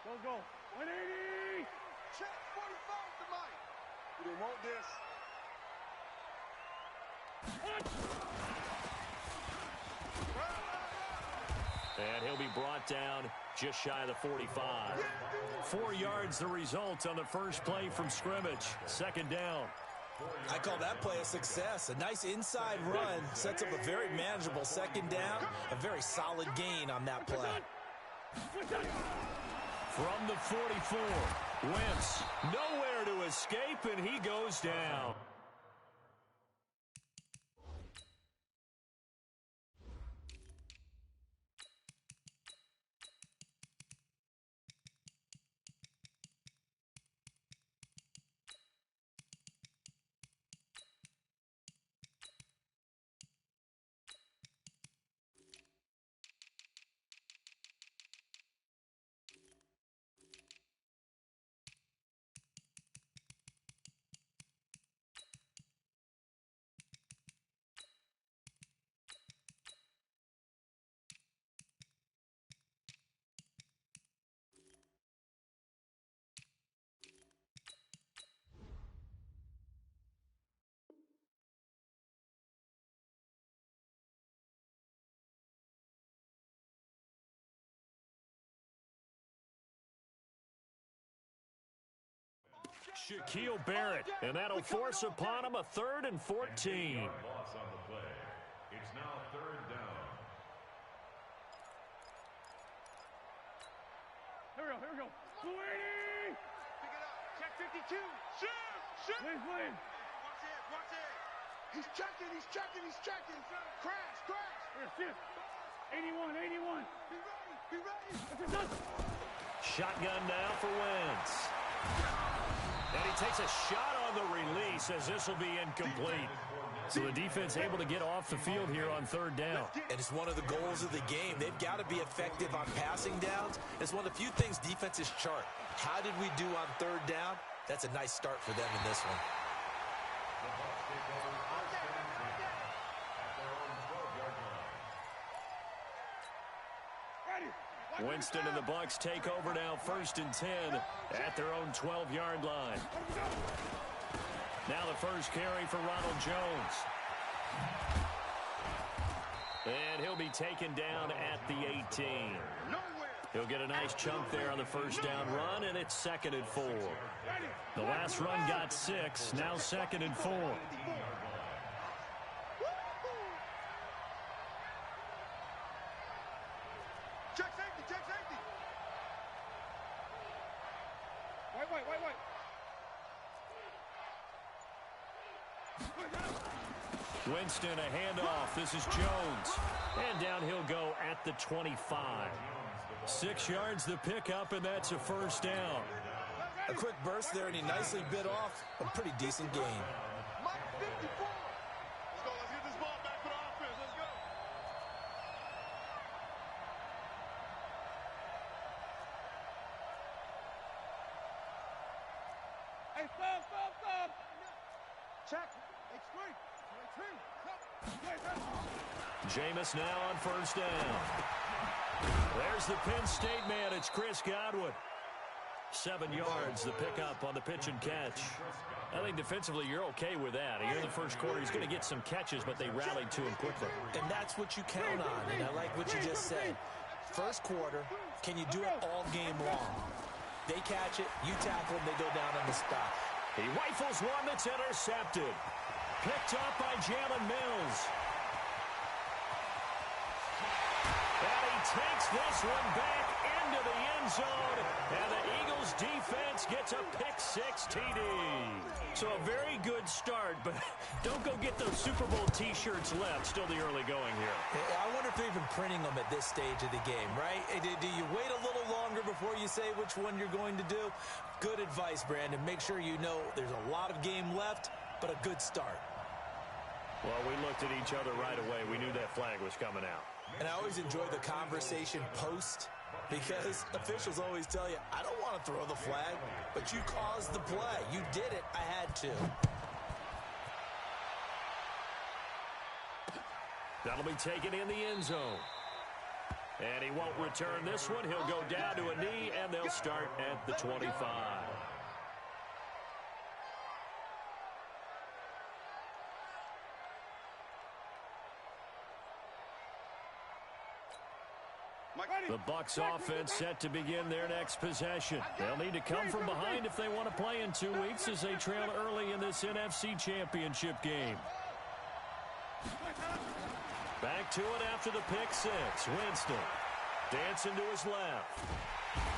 Go. 180! Check 45 to Mike. We didn't want this. And he'll be brought down just shy of the 45. 4 yards the result on the first play from scrimmage. Second down. I call that play a success. A nice inside run sets up a very manageable second down. A very solid gain on that play. From the 44, Wentz nowhere to escape, and he goes down. Shaquille Barrett, and that'll force upon him a 3rd and 14. Loss on the play. It's now 3rd down. Here we go. 280! Pick it up. Check 52. Shoot! Please. Watch it. He's checking. Crash. Here, 81. Be ready. It's done. Shotgun now for Wentz. And he takes a shot on the release as this will be incomplete. So the defense able to get off the field here on 3rd down. And it's one of the goals of the game. They've got to be effective on passing downs. It's one of the few things defenses chart. How did we do on 3rd down? That's a nice start for them in this one. The Bucs take over first and 10 at their own 12-yard line. Winston and the Bucs take over now 1st and 10 at their own 12-yard line. Now the first carry for Ronald Jones. And he'll be taken down at the 18. He'll get a nice chunk there on the first down run, and it's 2nd and 4. The last run got 6, now 2nd and 4. Check safety. Wait. Winston, a handoff. This is Jones. And down he'll go at the 25. 6 yards the pickup, and that's a first down. A quick burst there, and he nicely bit off a pretty decent gain. Mike 54. Let's get this ball back for the offense. Let's go. Hey, stop. Check. Extreme. Jameis now on first down. There's the Penn State man. It's Chris Godwin. 7 yards, the pickup on the pitch and catch. I think defensively you're okay with that. Here in the first quarter, he's going to get some catches, but they rallied to him quickly. And that's what you count on, and I like what you just said. First quarter, can you do it all game long? They catch it, you tackle them, they go down on the spot. He rifles one that's intercepted. Picked up by Jalen Mills. And he takes this one back into the end zone. And the Eagles defense gets a pick-6 TD. So a very good start, but don't go get those Super Bowl T-shirts left. Still the early going here. I wonder if they're even printing them at this stage of the game, right? Do you wait a little longer before you say which one you're going to do? Good advice, Brandon. Make sure you know there's a lot of game left, but a good start. Well, we looked at each other right away. We knew that flag was coming out. And I always enjoy the conversation post, because officials always tell you, I don't want to throw the flag, but you caused the play. You did it. I had to. That'll be taken in the end zone. And he won't return this one. He'll go down to a knee, and they'll start at the 25. The Bucs offense set to begin their next possession. They'll need to come from behind if they want to play in 2 weeks as they trail early in this NFC Championship game. Back to it after the pick six. Winston dancing to his left.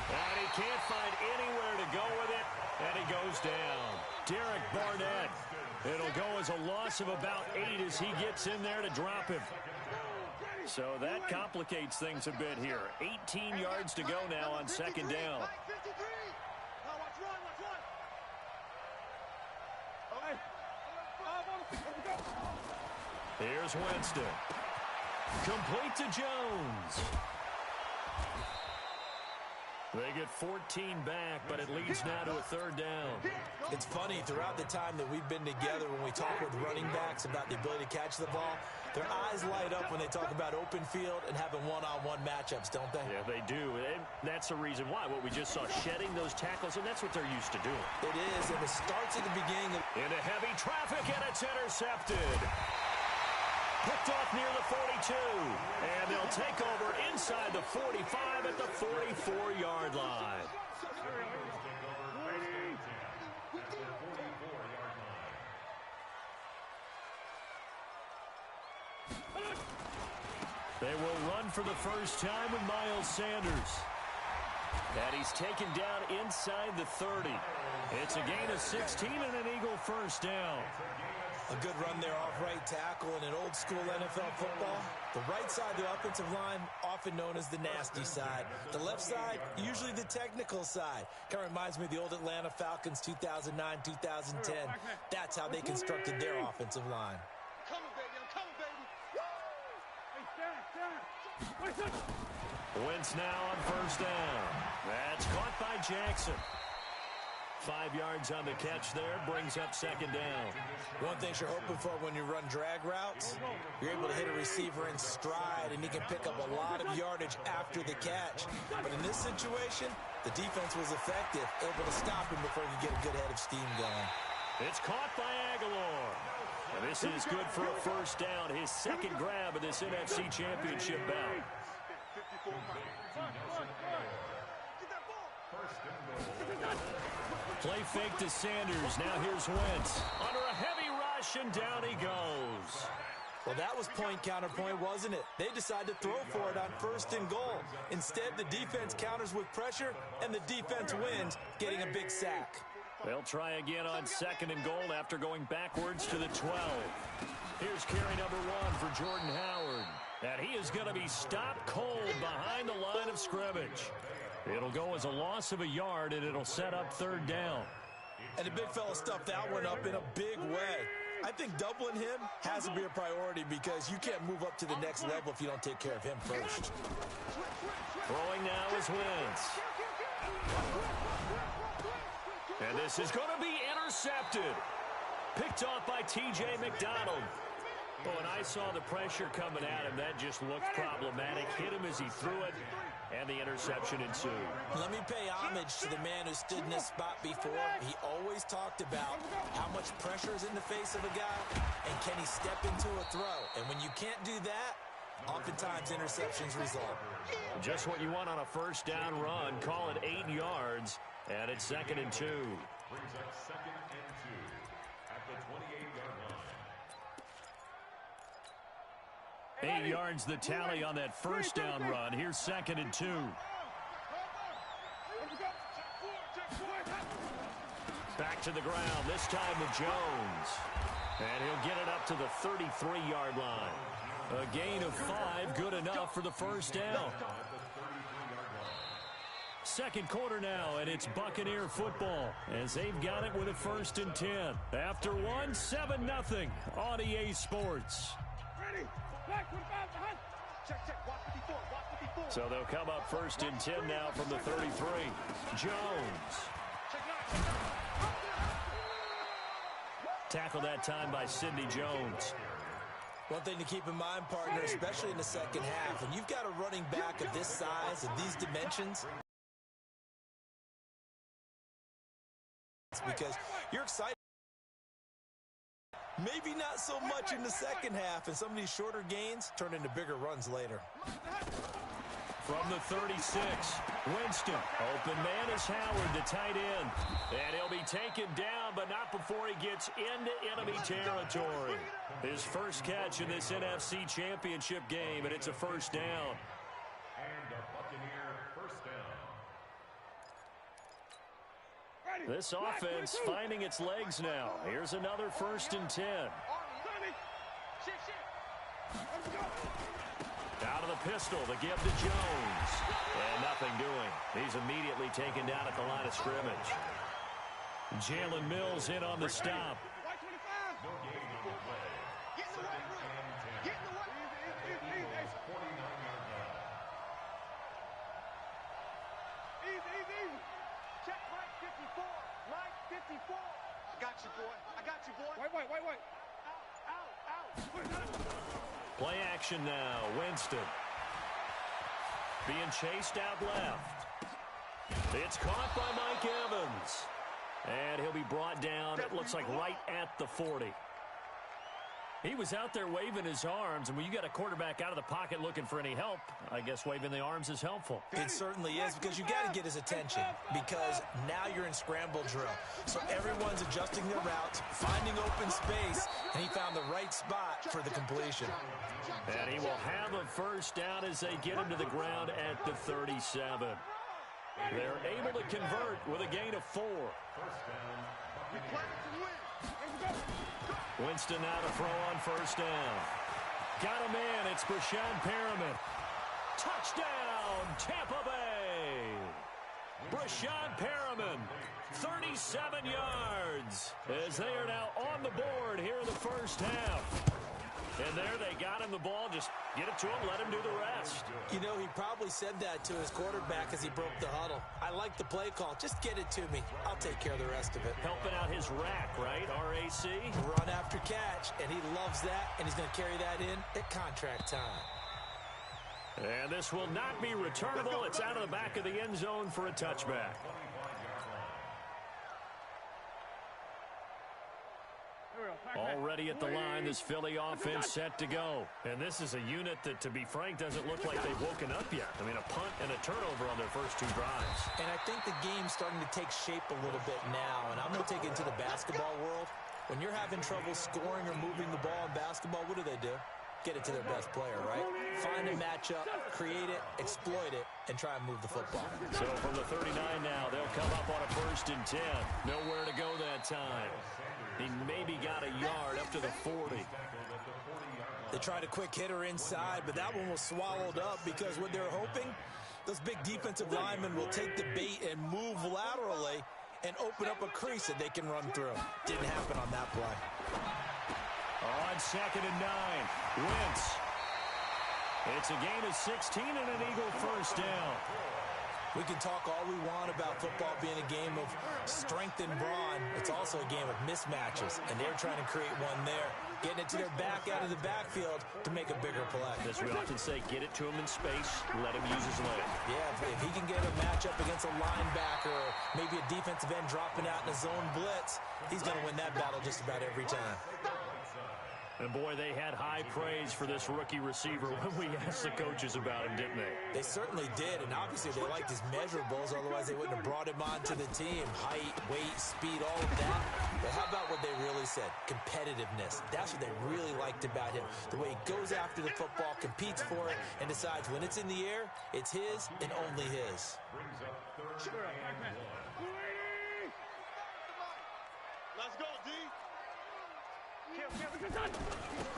And he can't find anywhere to go with it, and he goes down. Derek Barnett. It'll go as a loss of about 8 as he gets in there to drop him. So that complicates things a bit here. 18 yards to go now on second down. Here's Winston. Complete to Jones. They get 14 back, but it leads now to a third down. It's funny, throughout the time that we've been together, when we talk with running backs about the ability to catch the ball, their eyes light up when they talk about open field and having one-on-one matchups, don't they? Yeah, they do. And that's the reason why. What we just saw, shedding those tackles, and that's what they're used to doing. It is, and it starts at the beginning. Into heavy traffic, and it's intercepted. Picked off near the 42, and they'll take over inside the 45 at the 44-yard line. They will run for the first time with Miles Sanders. And he's taken down inside the 30. It's a gain of 16 and an Eagle first down. A good run there off right tackle in an old-school NFL football. The right side of the offensive line, often known as the nasty side. The left side, usually the technical side. Kind of reminds me of the old Atlanta Falcons 2009, 2010. That's how they constructed their offensive line. I'm coming, baby. I'm coming. Wentz now on first down. That's caught by Jackson. 5 yards on the catch there, brings up second down. One thing you're hoping for when you run drag routes, you're able to hit a receiver in stride, and he can pick up a lot of yardage after the catch. But in this situation, the defense was effective, able to stop him before he could get a good head of steam going. It's caught by Aguilar. And this is good for a first down, his second grab of this NFC Championship bout. Play fake to Sanders. Now here's Wentz. Under a heavy rush, and down he goes. Well, that was point counterpoint, wasn't it? They decided to throw for it on first and goal. Instead, the defense counters with pressure, and the defense wins, getting a big sack. They'll try again on second and goal after going backwards to the 12. Here's carry number 1 for Jordan Howard. And he is going to be stopped cold behind the line of scrimmage. It'll go as a loss of a yard, and it'll set up third down. And the big fella stuffed that one up in a big way. I think doubling him has to be a priority because you can't move up to the next level if you don't take care of him first. Throwing now is Wentz. And this is going to be intercepted. Picked off by T.J. McDonald. Oh, and I saw the pressure coming at him. That just looked problematic. Hit him as he threw it, and the interception ensued. Let me pay homage to the man who stood in this spot before. He always talked about how much pressure is in the face of a guy, and can he step into a throw. And when you can't do that, oftentimes interceptions result. Just what you want on a first down run. Call it 8 yards, and it's second and 2. Brings up second and 2 at the 28-yard line. 8 yards the tally on that first down run. Here's second and 2. Back to the ground, this time with Jones. And he'll get it up to the 33-yard line. A gain of 5, good enough for the first down. Second quarter now, and it's Buccaneer football as they've got it with a first and 10. After 1, 7-0 on EA Sports. So they'll come up first and 10 now from the 33. Jones. Tackled that time by Sidney Jones. One thing to keep in mind, partner, especially in the second half, when you've got a running back of this size and these dimensions, it's because you're excited. Maybe not so much in the second half, and some of these shorter gains turn into bigger runs later. From the 36, Winston. Open man is Howard, the tight end. And he'll be taken down, but not before he gets into enemy territory. His first catch in this NFC Championship game, and it's a first down. And a Buccaneer first down. This offense finding its legs now. Here's another 1st and 10. Out of the pistol, the give to Jones. And nothing doing. He's immediately taken down at the line of scrimmage. Jalen Mills in on the stop. No gain on the play. Second and 10. Eagles 49-yard line. Easy. Check Mike 54. Mike 54. I got you, boy. Wait. Out. Play action now. Winston. Being chased out left. It's caught by Mike Evans. And he'll be brought down, it looks like right at the 40. He was out there waving his arms, and when you got a quarterback out of the pocket looking for any help, I guess waving the arms is helpful. It certainly is, because you got to get his attention, because now you're in scramble drill. So everyone's adjusting their routes, finding open space, and he found the right spot for the completion. And he will have a first down as they get him to the ground at the 37. They're able to convert with a gain of 4. First down. Winston now to throw on first down. Got him in. It's Brashad Perriman. Touchdown, Tampa Bay. Brashad Perriman, 37 yards, as they are now on the board here in the first half. And there they got him the ball. Just get it to him, let him do the rest. You know, he probably said that to his quarterback as he broke the huddle. I like the play call. Just get it to me. I'll take care of the rest of it. Helping out his rack, right? RAC. Run after catch, and he loves that, and he's going to carry that in at contract time. And this will not be returnable. It's out of the back of the end zone for a touchback. Already at the line, this Philly offense set to go. And this is a unit that, to be frank, doesn't look like they've woken up yet. I mean, a punt and a turnover on their first 2 drives. And I think the game's starting to take shape a little bit now. And I'm going to take it into the basketball world. When you're having trouble scoring or moving the ball in basketball, what do? Get it to their best player, right? Find a matchup, create it, exploit it, and try and move the football. So from the 39 now, they'll come up on a 1st and 10. Nowhere to go that time. He maybe got a yard up to the 40. They tried a quick hitter inside, but that one was swallowed up because what they're hoping, those big defensive linemen will take the bait and move laterally and open up a crease that they can run through. Didn't happen on that play. On 2nd and 9, Wentz. It's a gain of 16 and an Eagle first down. We can talk all we want about football being a game of strength and brawn. It's also a game of mismatches, and they're trying to create one there, getting it to their back out of the backfield to make a bigger play. As we often say, get it to him in space, let him use his leg. Yeah, if he can get a matchup against a linebacker or maybe a defensive end dropping out in a zone blitz, he's going to win that battle just about every time. And, boy, they had high praise for this rookie receiver when we asked the coaches about him, didn't they? They certainly did, and obviously they liked his measurables, otherwise they wouldn't have brought him onto the team. Height, weight, speed, all of that. But how about what they really said? Competitiveness. That's what they really liked about him. The way he goes after the football, competes for it, and decides when it's in the air, it's his and only his. Brings up 3rd and 1. Let's go, D.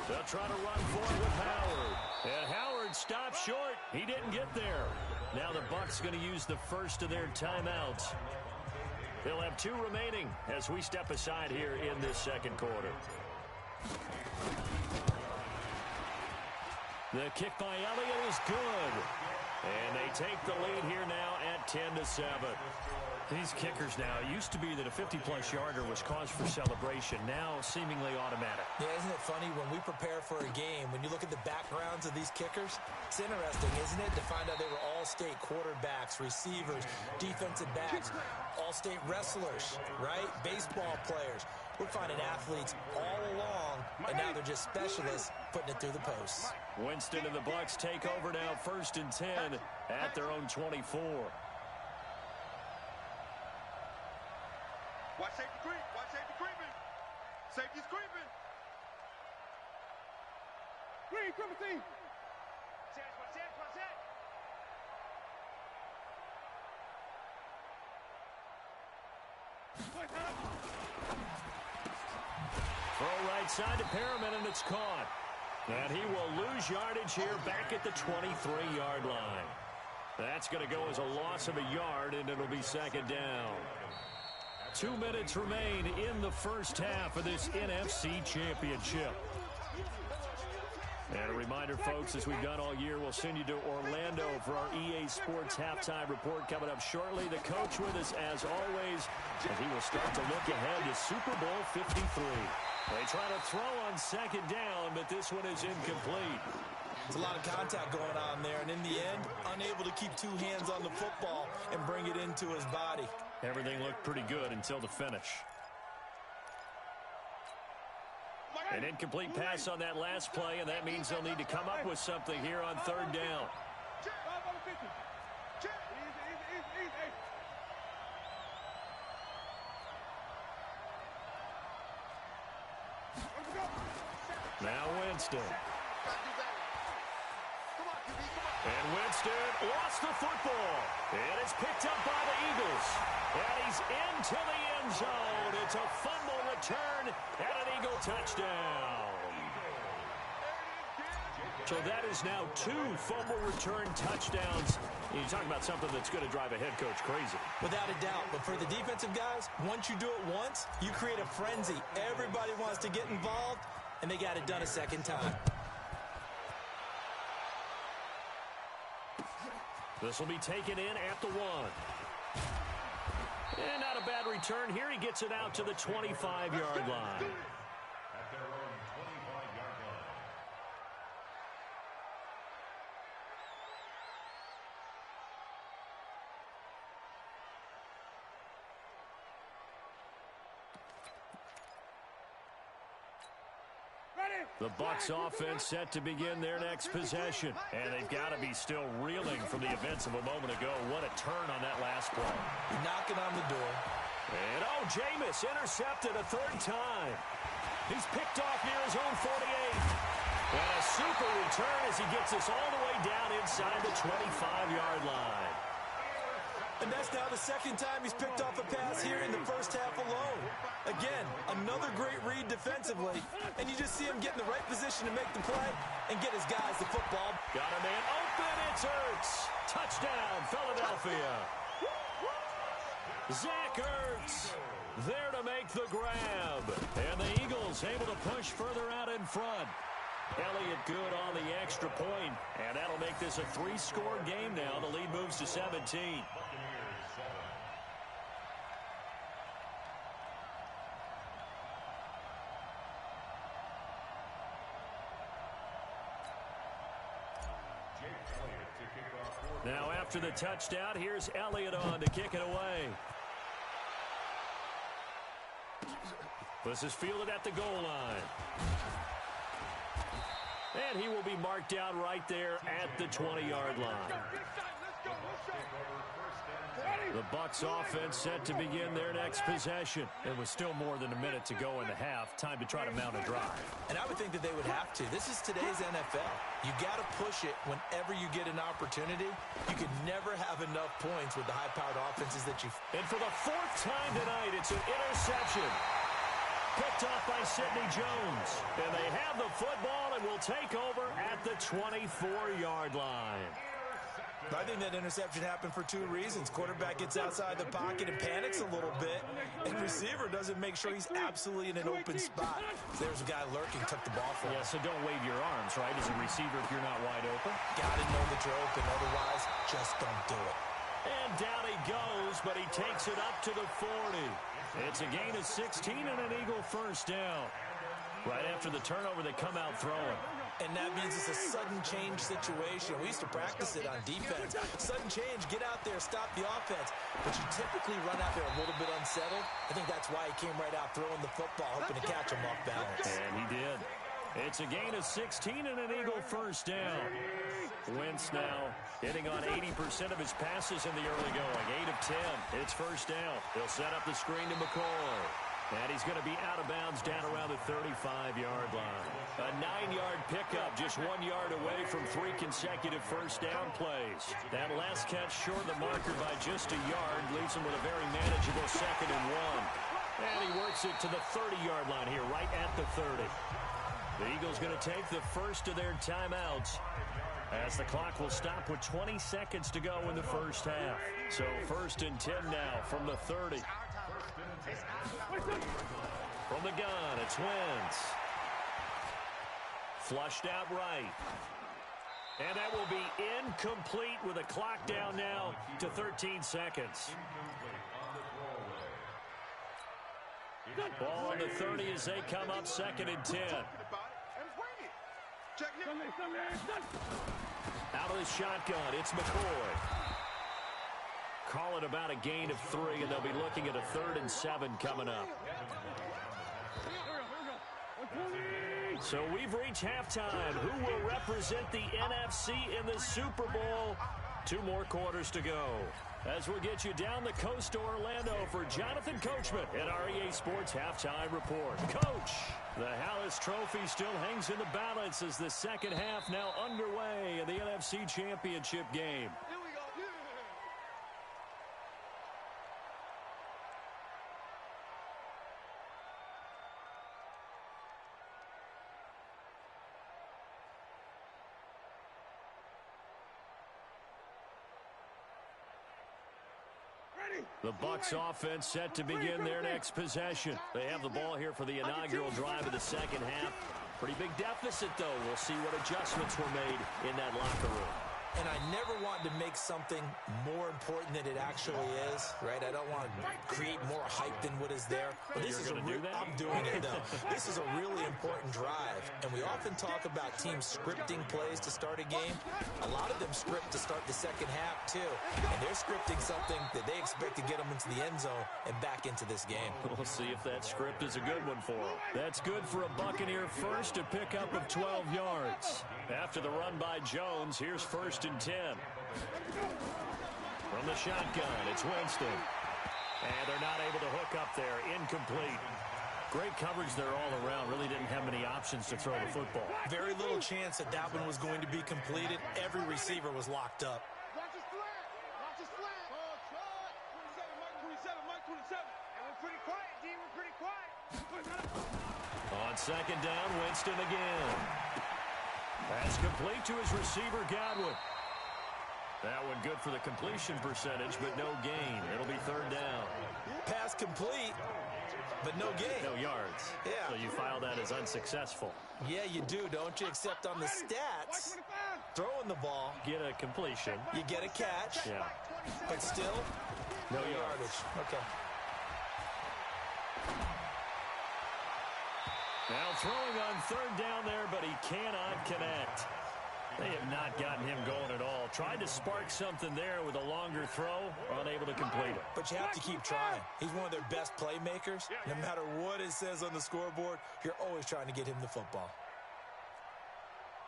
They'll try to run forward with Howard. And Howard stopped short. He didn't get there. Now the Bucs going to use the first of their timeouts. They'll have 2 remaining as we step aside here in this second quarter. The kick by Elliott is good. And they take the lead here now at 10-7. These kickers now, it used to be that a 50-plus yarder was cause for celebration. Now, seemingly automatic. Yeah, isn't it funny when we prepare for a game, when you look at the backgrounds of these kickers, it's interesting, isn't it, to find out they were all-state quarterbacks, receivers, defensive backs, all-state wrestlers, right? Baseball players. We're finding athletes all along, and now they're just specialists putting it through the posts. Winston and the Bucs take over now, 1st and 10 at their own 24. Watch safety creep. Watch safety creeping. Safety's creeping. Creeping team. Throw right side to Perriman, and it's caught. And he will lose yardage here back at the 23-yard line. That's going to go as a loss of a yard, and it'll be 2nd down. 2 minutes remain in the first half of this NFC Championship. And a reminder, folks, as we've done all year, we'll send you to Orlando for our EA Sports halftime report coming up shortly. The coach with us, as always, as he will start to look ahead to Super Bowl 53. They try to throw on 2nd down, but this one is incomplete. There's a lot of contact going on there, and in the end, unable to keep 2 hands on the football and bring it into his body. Everything looked pretty good until the finish. An incomplete pass on that last play, and that means they'll need to come up with something here on 3rd down. Now Winston. And Winston lost the football. And it's picked up by the Eagles. And he's into the end zone. It's a fumble return and an Eagle touchdown. So that is now 2 fumble return touchdowns. You talk about something that's going to drive a head coach crazy. Without a doubt. But for the defensive guys, once you do it once, you create a frenzy. Everybody wants to get involved, and they got it done a 2nd time. This will be taken in at the 1. And not a bad return. Here he gets it out to the 25-yard line. At their own 25-yard line. The Bucs offense set to begin their next possession. And they've got to be still reeling from the events of a moment ago. What a turn on that last play. Knocking on the door. And, Jameis intercepted a 3rd time. He's picked off near his own 48. And a super return as he gets us all the way down inside the 25-yard line. And that's now the 2nd time he's picked off a pass here in the first half alone. Again, another great read defensively, and you just see him get in the right position to make the play and get his guys the football. Got a man open, it's Ertz. Touchdown, Philadelphia. Zach Ertz there to make the grab. And the Eagles able to push further out in front. Elliott good on the extra point, and that'll make this a 3-score game now. The lead moves to 17. Now after the touchdown, here's Elliott on to kick it away. This is fielded at the goal line. And he will be marked down right there at the 20-yard line. The Bucs offense set to begin their next possession. It was still more than a minute to go in the half. Time to try to mount a drive. And I would think that they would have to. This is today's NFL. You got to push it whenever you get an opportunity. You can never have enough points with the high-powered offenses that you... And for the 4th time tonight, it's an interception. Picked off by Sidney Jones. And they have the football and will take over at the 24-yard line. I think that interception happened for 2 reasons. Quarterback gets outside the pocket and panics a little bit, and receiver doesn't make sure he's absolutely in an open spot. There's a guy lurking, took the ball for him. Yeah, so don't wave your arms, right, as a receiver if you're not wide open. Got to know that you're open, otherwise just don't do it. And down he goes, but he takes it up to the 40. It's a gain of 16 and an Eagle first down. Right after the turnover, they come out throwing. And that means it's a sudden change situation. We used to practice it on defense. Sudden change, get out there, stop the offense. But you typically run out there a little bit unsettled. I think that's why he came right out throwing the football, hoping to catch him off balance. And he did. It's a gain of 16 and an Eagle first down. Wentz now hitting on 80% of his passes in the early going. 8 of 10. It's first down. He'll set up the screen to McCoy. And he's going to be out of bounds down around the 35-yard line. A 9-yard pickup, just 1 yard away from 3 consecutive first down plays. That last catch short of the marker by just a yard leaves him with a very manageable 2nd and 1. And he works it to the 30-yard line here, right at the 30. The Eagles going to take the first of their timeouts as the clock will stop with 20 seconds to go in the first half. So 1st and 10 now from the 30. From the gun, it's Wentz. Flushed out right. And that will be incomplete with a clock down now to 13 seconds. Ball on the 30 as they come up 2nd and 10. Out of the shotgun, it's McCoy. Call it about a gain of 3, and they'll be looking at a 3rd and 7 coming up. So we've reached halftime. Who will represent the NFC in the Super Bowl? 2 more quarters to go. As we'll get you down the coast to Orlando for Jonathan Coachman at our EA Sports Halftime Report. Coach, the Hallis Trophy still hangs in the balance as the second half now underway in the NFC Championship game. The Bucs offense set to begin their next possession. They have the ball here for the inaugural drive of the second half. Pretty big deficit, though. We'll see what adjustments were made in that locker room. And I never want to make something more important than it actually is, right? I don't want to create more hype than what is there. But this is I'm doing it, though. This is a really important drive. And we often talk about teams scripting plays to start a game. A lot of them script to start the second half, too. And they're scripting something that they expect to get them into the end zone and back into this game. We'll see if that script is a good one for them. That's good for a Buccaneer first, a pickup of 12 yards. After the run by Jones, here's 1st and 10. From the shotgun, it's Winston. And they're not able to hook up there. Incomplete. Great coverage there all around. Really didn't have many options to throw the football. Very little chance that that one was going to be completed. Every receiver was locked up. Watch his flat. Watch his flat. 27, Mike 27. And we're pretty quiet, D. We're pretty quiet. On 2nd down, Winston again. Pass complete to his receiver, Godwin. That one good for the completion percentage, but no gain. It'll be 3rd down. Pass complete, but no gain. No yards. Yeah. So you file that as unsuccessful. Yeah, you do, don't you? Except on the stats, throwing the ball, Get a completion. you get a catch, Yeah. but still, No yardage. Okay. Now throwing on 3rd down there, but he cannot connect. They have not gotten him going at all. Tried to spark something there with a longer throw, unable to complete it. But you have to keep trying. He's one of their best playmakers. No matter what it says on the scoreboard, you're always trying to get him the football.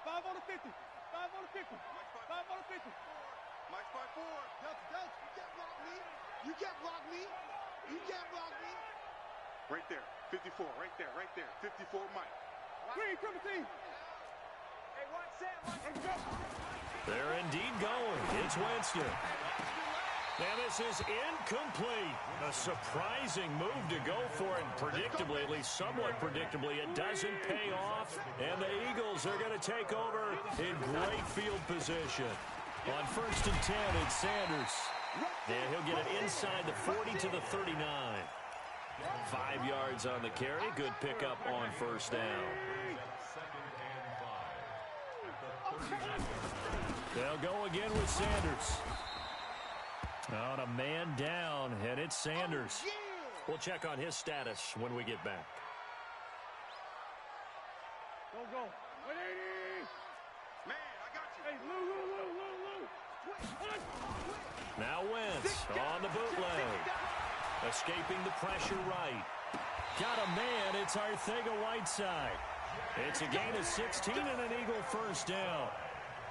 5 on the 50. 5 on the 50. 5 on the 50. Mike's by 4. Delta, you can't block me. You can't block me. You can't block me. Right there. 54. Right there. Right there. 54 Mike. Green, triple team. Hey, watch Sam. Let's go. They're indeed going. It's Winston. Now this is incomplete. A surprising move to go for it. Predictably, at least somewhat predictably, it doesn't pay off. And the Eagles are going to take over in great field position. On 1st and 10, it's Sanders. And he'll get it inside the 40 to the 39. 5 yards on the carry. Good pickup on 1st down. They'll go again with Sanders. On a man down, and it's Sanders. We'll check on his status when we get back. Go. 180. Man, I got you. Hey, Lou. Now Wentz on the bootleg. Escaping the pressure right. Got a man. It's Arcega-Whiteside. It's a gain of 16 and an Eagle first down.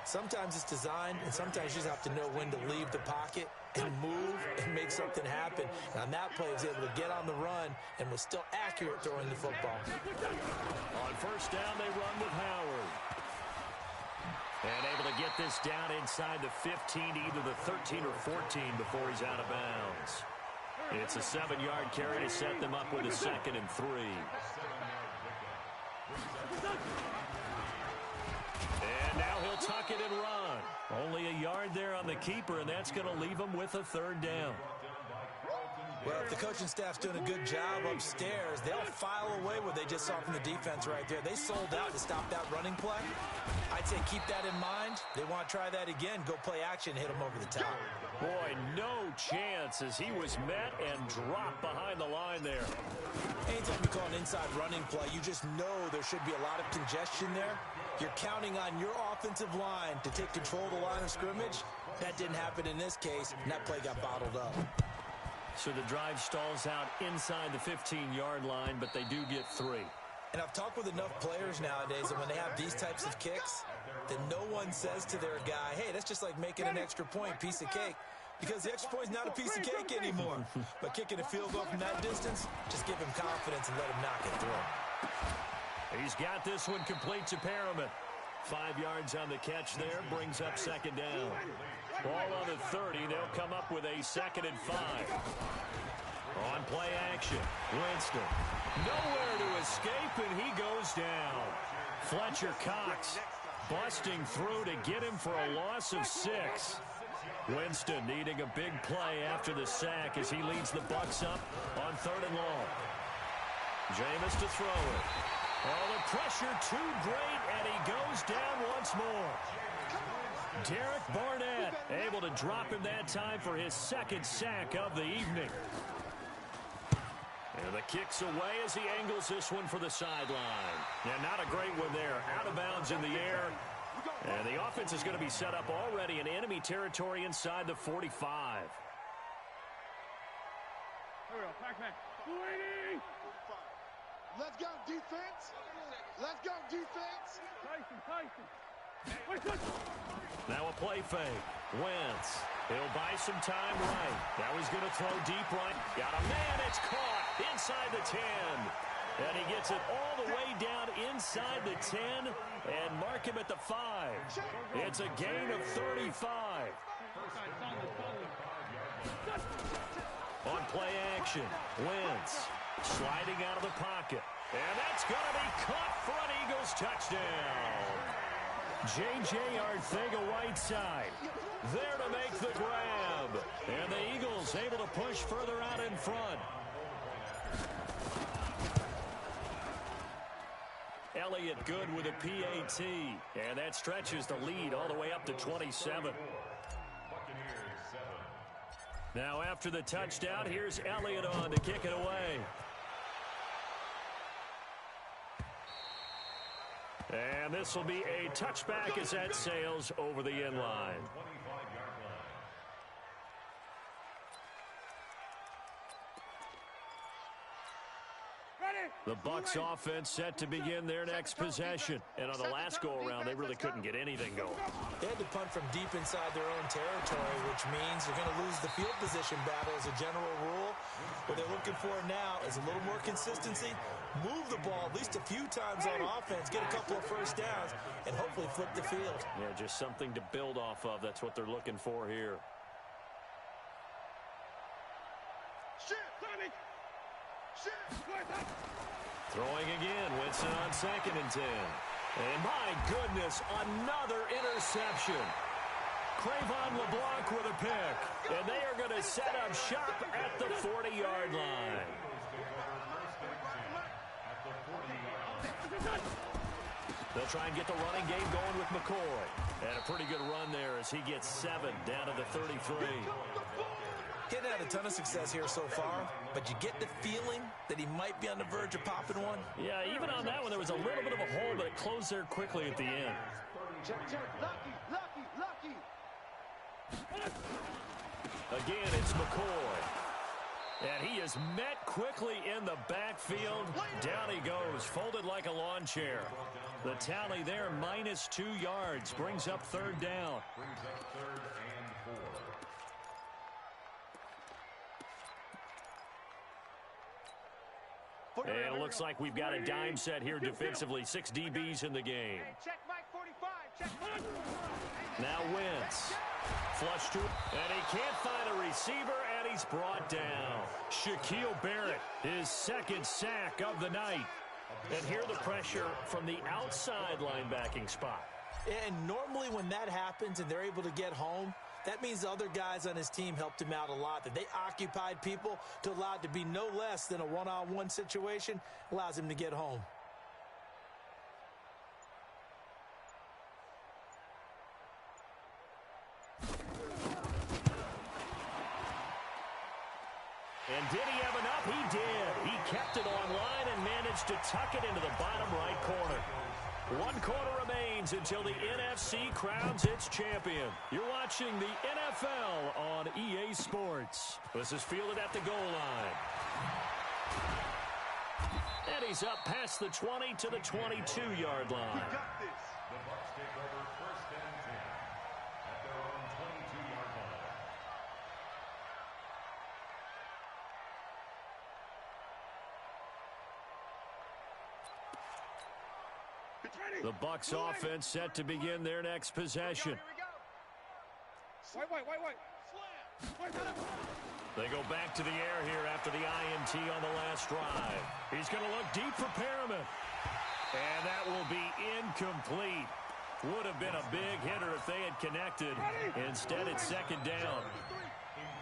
Sometimes it's designed, and sometimes you just have to know when to leave the pocket and move and make something happen. And on that play, he was able to get on the run and was still accurate throwing the football. On first down, they run with Howard. And able to get this down inside the 15, either the 13 or 14 before he's out of bounds. It's a 7-yard carry to set them up with a 2nd and 3. And now he'll tuck it and run. Only a yard there on the keeper, and that's going to leave him with a 3rd down. Well, if the coaching staff's doing a good job upstairs, they'll file away what they just saw from the defense right there. They sold out to stop that running play. I'd say keep that in mind. They want to try that again. Go play action, hit them over the top. Boy, no chance as he was met and dropped behind the line there. Anytime you call an inside running play, you just know there should be a lot of congestion there. You're counting on your offensive line to take control of the line of scrimmage. That didn't happen in this case, and that play got bottled up. So the drive stalls out inside the 15-yard line, but they do get 3. And I've talked with enough players nowadays, and when they have these types of kicks, then no one says to their guy, hey, that's just like making an extra point, piece of cake. Because the extra point's not a piece of cake anymore. But kicking a field goal from that distance, just give him confidence and let him knock it through. He's got this one complete to Perriman. 5 yards on the catch there, brings up 2nd down. Ball on the 30, they'll come up with a 2nd and 5. On play action, Winston. Nowhere to escape, and he goes down. Fletcher Cox busting through to get him for a loss of 6. Winston needing a big play after the sack as he leads the Bucs up on 3rd and long. Jameis to throw it. Oh, the pressure too great, and he goes down once more. Derek Barnett able to drop him that time for his 2nd sack of the evening. And the kick's away as he angles this one for the sideline. Yeah, not a great one there. Out of bounds in the air. And the offense is going to be set up already in enemy territory inside the 45. Here we go, pack. 280. Let's go, defense. Let's go, defense. Tyson. Now a play fake. Wentz. He'll buy some time right. Now he's going to throw deep right. Got a man. It's caught inside the 10. And he gets it all the way down inside the 10 and mark him at the 5. It's a gain of 35. On play action, Wentz sliding out of the pocket. And that's going to be caught for an Eagles touchdown. J.J. Arcega-Whiteside there to make the grab. And the Eagles able to push further out in front. Elliott good with a PAT. And that stretches the lead all the way up to 27. Now after the touchdown, here's Elliott on to kick it away. And this will be a touchback as that sails over the end line. The Bucs offense set to begin their next possession. And on the last go-around, they really couldn't get anything going. They had to punt from deep inside their own territory, which means they're going to lose the field position battle as a general rule. What they're looking for now is a little more consistency, move the ball at least a few times on offense, get a couple of first downs, and hopefully flip the field. Yeah, just something to build off of. That's what they're looking for here. Throwing again, Winston on 2nd and 10. And my goodness, another interception. Crayvon LeBlanc with a pick. And they are going to set up shop at the 40-yard line. They'll try and get the running game going with McCoy. And a pretty good run there as he gets 7 down to the 33. a ton of success here so far, but you get the feeling that he might be on the verge of popping one. Yeah, even on that one, there was a little bit of a hole, but it closed there quickly at the end. Check. Lucky. Again, it's McCoy. And he is met quickly in the backfield. Down he goes, folded like a lawn chair. The tally there, -2 yards, brings up third down. And it looks like we've got a dime set here defensively. 6 DBs in the game. Check Mike 45. Check Mike. Now Wentz. Flush to it. And he can't find a receiver, and he's brought down. Shaquille Barrett, his second sack of the night. And here the pressure from the outside linebacking spot. And normally when that happens and they're able to get home, that means other guys on his team helped him out a lot, that they occupied people to allow it to be no less than a one-on-one situation, allows him to get home. And did he have enough? He did. He kept it online and managed to tuck it into the bottom right corner. 1 quarter remains until the NFC crowns its champion. You're watching the NFL on EA Sports. This is fielded at the goal line. And he's up past the 20 to the 22-yard line. We got this. The Bucs take over 1st and 10 at their own 22-yard line. The Bucs offense set to begin their next possession. Here we go. Wait. Slam. They go back to the air here after the INT on the last drive. He's going to look deep for Perriman. And that will be incomplete. Would have been a big hitter if they had connected. Instead, it's second down.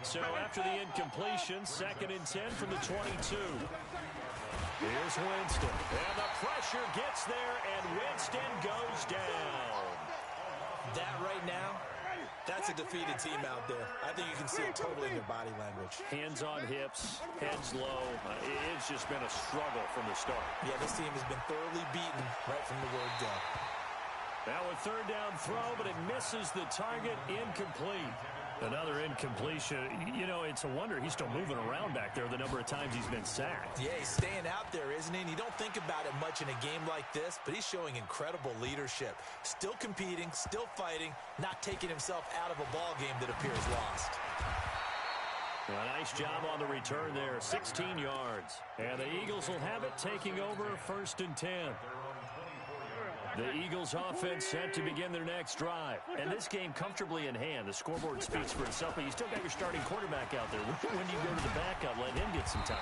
So after the incompletion, 2nd and 10 from the 22. Here's Winston. And the pressure gets there, and Winston goes down. That right now, that's a defeated team out there. I think you can see it totally in their body language. Hands on hips, heads low. It's just been a struggle from the start. Yeah, this team has been thoroughly beaten right from the word go. Now a 3rd down throw, but it misses the target, incomplete. Another incompletion. You know, it's a wonder he's still moving around back there the number of times he's been sacked. Yeah, he's staying out there, isn't he? And you don't think about it much in a game like this, but he's showing incredible leadership. Still competing, still fighting, not taking himself out of a ball game that appears lost. A nice job on the return there, 16 yards. And the Eagles will have it, taking over 1st and 10. The Eagles offense set to begin their next drive. And this game comfortably in hand. The scoreboard speaks for itself, but you still got your starting quarterback out there. When do you go to the backup, let him get some time?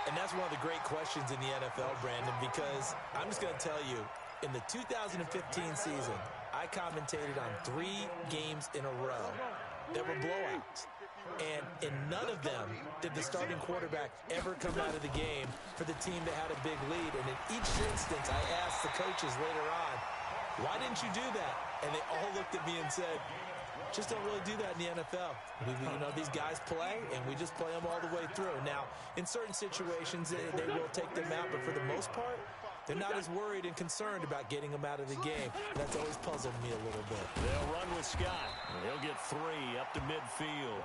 And that's one of the great questions in the NFL, Brandon, because I'm just going to tell you, in the 2015 season, I commentated on 3 games in a row that were blowouts. And in none of them did the starting quarterback ever come out of the game for the team that had a big lead. And in each instance, I asked the coaches later on, why didn't you do that? And they all looked at me and said, just don't really do that in the NFL. You know, these guys play, and we just play them all the way through. Now, in certain situations, they will take them out, but for the most part, they're not as worried and concerned about getting them out of the game. That's always puzzled me a little bit. They'll run with Scott. He'll get 3 up to midfield.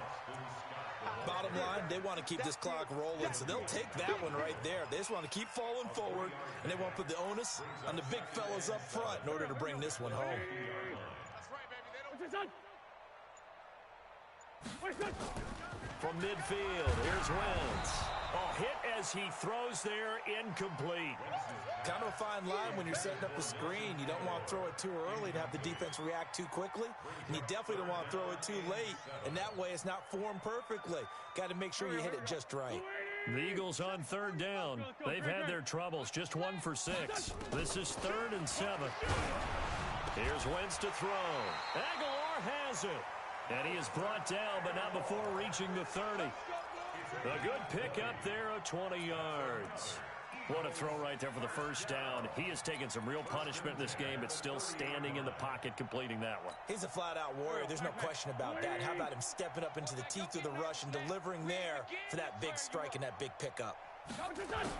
Bottom line, they want to keep this clock rolling, so they'll take that one right there. They just want to keep falling forward, and they want to put the onus on the big fellas up front in order to bring this one home. That's right, baby. They don't... From midfield, here's Wentz. Oh, hit as he throws there, incomplete. Kind of a fine line when you're setting up a screen. You don't want to throw it too early and have the defense react too quickly. And you definitely don't want to throw it too late. And that way it's not formed perfectly. Got to make sure you hit it just right. The Eagles on 3rd down. They've had their troubles. Just 1 for 6. This is 3rd and 7. Here's Wentz to throw. Aguilar has it. And he is brought down, but not before reaching the 30. A good pick up there of 20 yards. What a throw right there for the first down. He has taken some real punishment in this game, but still standing in the pocket completing that one. He's a flat-out warrior. There's no question about that. How about him stepping up into the teeth of the rush and delivering there for that big strike and that big pickup?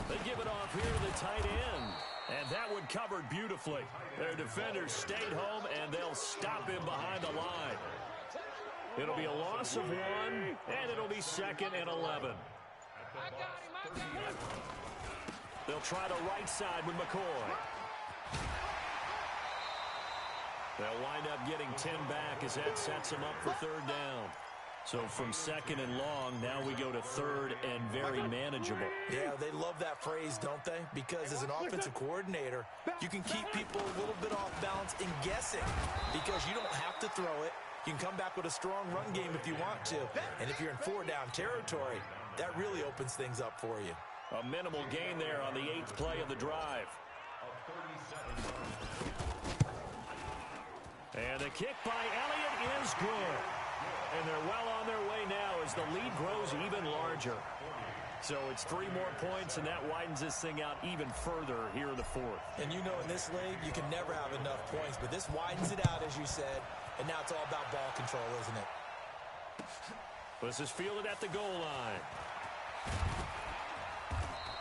They give it off here to the tight end. And that one covered beautifully. Their defenders stayed home, and they'll stop him behind the line. It'll be a loss of 1, and it'll be 2nd and 11. They'll try the right side with McCoy. They'll wind up getting 10 back as that sets them up for 3rd down. So from 2nd and long, now we go to 3rd and very manageable. Yeah, they love that phrase, don't they? Because as an offensive coordinator, you can keep people a little bit off balance and guessing because you don't have to throw it. You can come back with a strong run game if you want to. And if you're in 4-down territory, that really opens things up for you. A minimal gain there on the 8th play of the drive. And the kick by Elliott is good. And they're well on their way now as the lead grows even larger. So it's 3 more points, and that widens this thing out even further here in the 4th. And you know in this league, you can never have enough points, but this widens it out, as you said, and now it's all about ball control, isn't it? This is fielded at the goal line.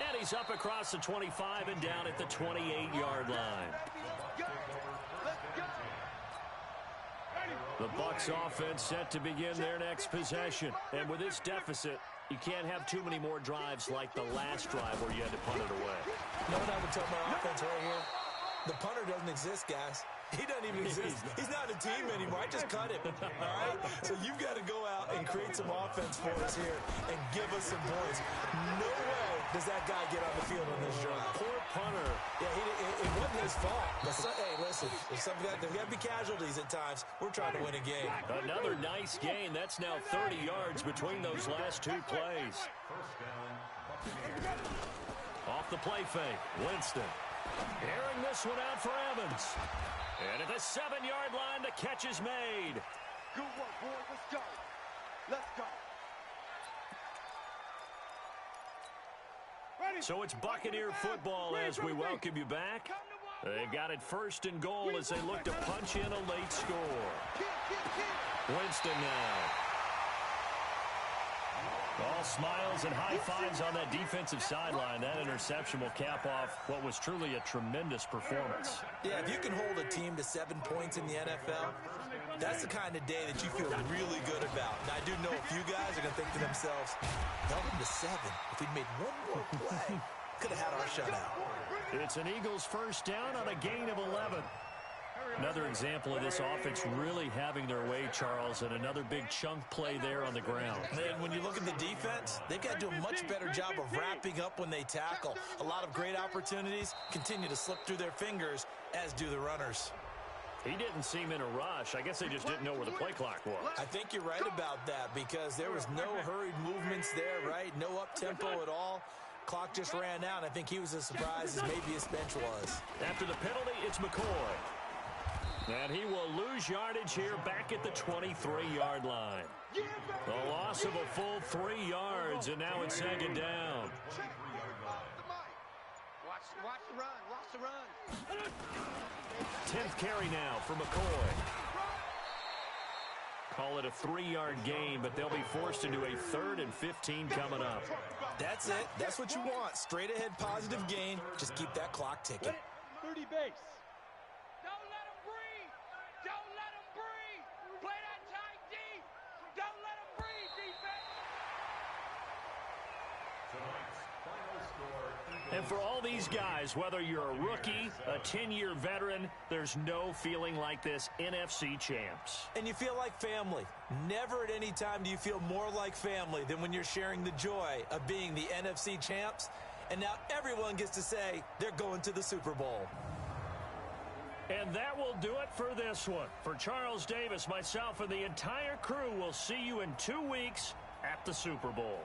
And he's up across the 25 and down at the 28-yard line. The Bucs offense set to begin their next possession. And with this deficit, you can't have too many more drives like the last drive where you had to punt it away. You know what I would tell my offense right here? The punter doesn't exist, guys. He doesn't even exist. He's not a team anymore. I just cut him. All right? So you've got to go out and create some offense for us here and give us some points. No way does that guy get on the field on this drive. Poor punter. Yeah, it wasn't his fault. But hey, listen, there's got to be casualties at times. We're trying to win a game. Another nice gain. That's now 30 yards between those last 2 plays. Off the play fake, Winston. Airing this one out for Evans. And at the 7-yard line, the catch is made. Good work, boys. Let's go. Let's go. Ready. So it's Buccaneer football as we welcome you back. They've got it 1st and goal as they look to punch in a late score. Winston now. All smiles and high fives on that defensive sideline. That interception will cap off what was truly a tremendous performance. Yeah, if you can hold a team to 7 points in the NFL, that's the kind of day that you feel really good about. And I do know a few guys are going to think to themselves, held them to 7. If we'd made 1 more play, could have had our shutout. It's an Eagles 1st down on a gain of 11. Another example of this offense really having their way, Charles, and another big chunk play there on the ground. And when you look at the defense, they've got to do a much better job of wrapping up when they tackle. A lot of great opportunities continue to slip through their fingers, as do the runners. He didn't seem in a rush. I guess they just didn't know where the play clock was. I think you're right about that because there was no hurried movements there, right? No up-tempo at all. Clock just ran out. I think he was as surprised as maybe his bench was. After the penalty, it's McCoy. And he will lose yardage here back at the 23-yard line. The loss of a full 3 yards, and now it's 2nd down. Watch the run. Watch the run. 10th carry now for McCoy. Call it a 3-yard gain, but they'll be forced into a 3rd and 15 coming up. That's it. That's what you want. Straight ahead positive gain. Just keep that clock ticking. 30 base. Don't let him breathe. Don't let him breathe. Play that tight D. Don't let him breathe, defense. And for all these guys, whether you're a rookie, a 10-year veteran, there's no feeling like this NFC champs. And you feel like family. Never at any time do you feel more like family than when you're sharing the joy of being the NFC champs. And now everyone gets to say they're going to the Super Bowl. And that will do it for this one. For Charles Davis, myself, and the entire crew, we'll see you in 2 weeks at the Super Bowl.